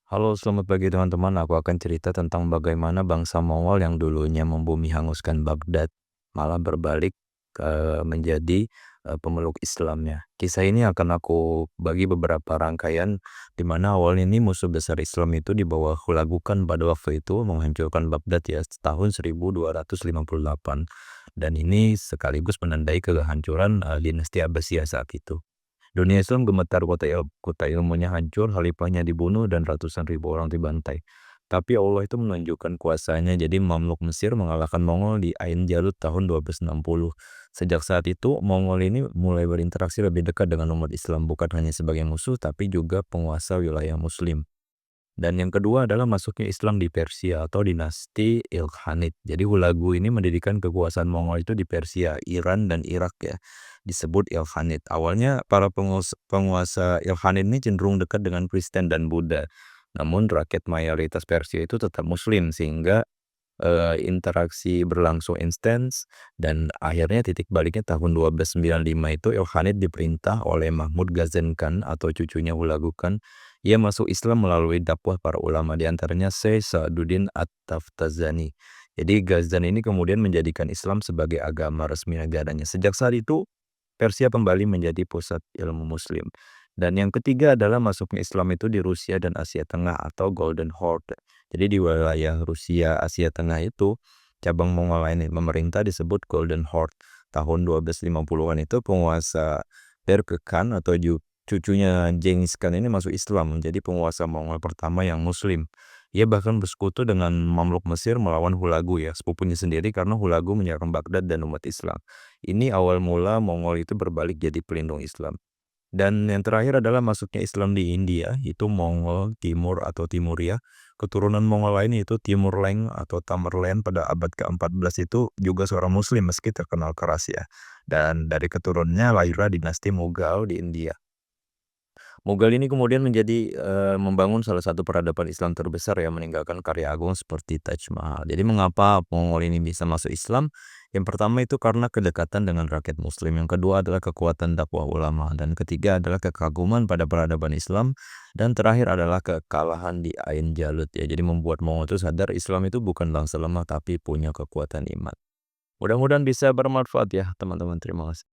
Halo, selamat pagi teman-teman. Aku akan cerita tentang bagaimana bangsa Mongol yang dulunya membumi hanguskan Baghdad malah berbalik menjadi pemeluk Islamnya. Kisah ini akan aku bagi beberapa rangkaian di mana awalnya ini musuh besar Islam itu di bawah Hulagukan pada waktu itu menghancurkan Baghdad ya tahun 1258 dan ini sekaligus menandai kehancuran dinasti Abbasiyah saat itu. Dunia Islam gemetar, kota ilmunya hancur, khalifahnya dibunuh, dan ratusan ribu orang dibantai. Tapi Allah itu menunjukkan kuasanya, jadi Mamluk Mesir mengalahkan Mongol di Ain Jalut tahun 1260. Sejak saat itu, Mongol ini mulai berinteraksi lebih dekat dengan umat Islam, bukan hanya sebagai musuh, tapi juga penguasa wilayah Muslim. Dan yang kedua adalah masuknya Islam di Persia atau dinasti Ilkhanid. Jadi Hulagu ini mendirikan kekuasaan Mongol itu di Persia, Iran, dan Irak ya. Disebut Ilkhanid. Awalnya para penguasa Ilkhanid ini cenderung dekat dengan Kristen dan Buddha. Namun rakyat mayoritas Persia itu tetap Muslim sehingga interaksi berlangsung intens dan akhirnya titik baliknya tahun 1295 itu Ilkhanid diperintah oleh Mahmud Ghazan Khan atau cucunya Hulagu Khan. Ia masuk Islam melalui dakwah para ulama di antaranya Syekh Sa'duddin At-Taftazani. Jadi Ghazan ini kemudian menjadikan Islam sebagai agama resmi negaranya. Sejak saat itu Persia kembali menjadi pusat ilmu Muslim. Dan yang ketiga adalah masuknya Islam itu di Rusia dan Asia Tengah atau Golden Horde. Jadi di wilayah Rusia, Asia Tengah itu, cabang Mongol lain yang memerintah disebut Golden Horde. Tahun 1250-an itu penguasa Berke Khan atau cucunya Genghis Khan ini masuk Islam menjadi penguasa Mongol pertama yang Muslim. Ia bahkan bersekutu dengan Mamluk Mesir melawan Hulagu ya, sepupunya sendiri karena Hulagu menyerang Baghdad dan umat Islam. Ini awal mula Mongol itu berbalik jadi pelindung Islam. Dan yang terakhir adalah masuknya Islam di India, itu Mongol Timur atau Timuria. Keturunan Mongol lain yaitu Timurleng atau Tamerlane pada abad ke-14 itu juga seorang Muslim meski terkenal keras ya. Dan dari keturunannya lahirlah dinasti Mughal di India. Mughal ini kemudian menjadi membangun salah satu peradaban Islam terbesar yang meninggalkan karya agung seperti Taj Mahal. Jadi mengapa Mongol ini bisa masuk Islam? Yang pertama itu karena kedekatan dengan rakyat Muslim. Yang kedua adalah kekuatan dakwah ulama. Dan ketiga adalah kekaguman pada peradaban Islam. Dan terakhir adalah kekalahan di Ain Jalut ya. Jadi membuat Mongol itu sadar Islam itu bukan bangsa lemah tapi punya kekuatan iman. Mudah-mudahan bisa bermanfaat ya teman-teman. Terima kasih.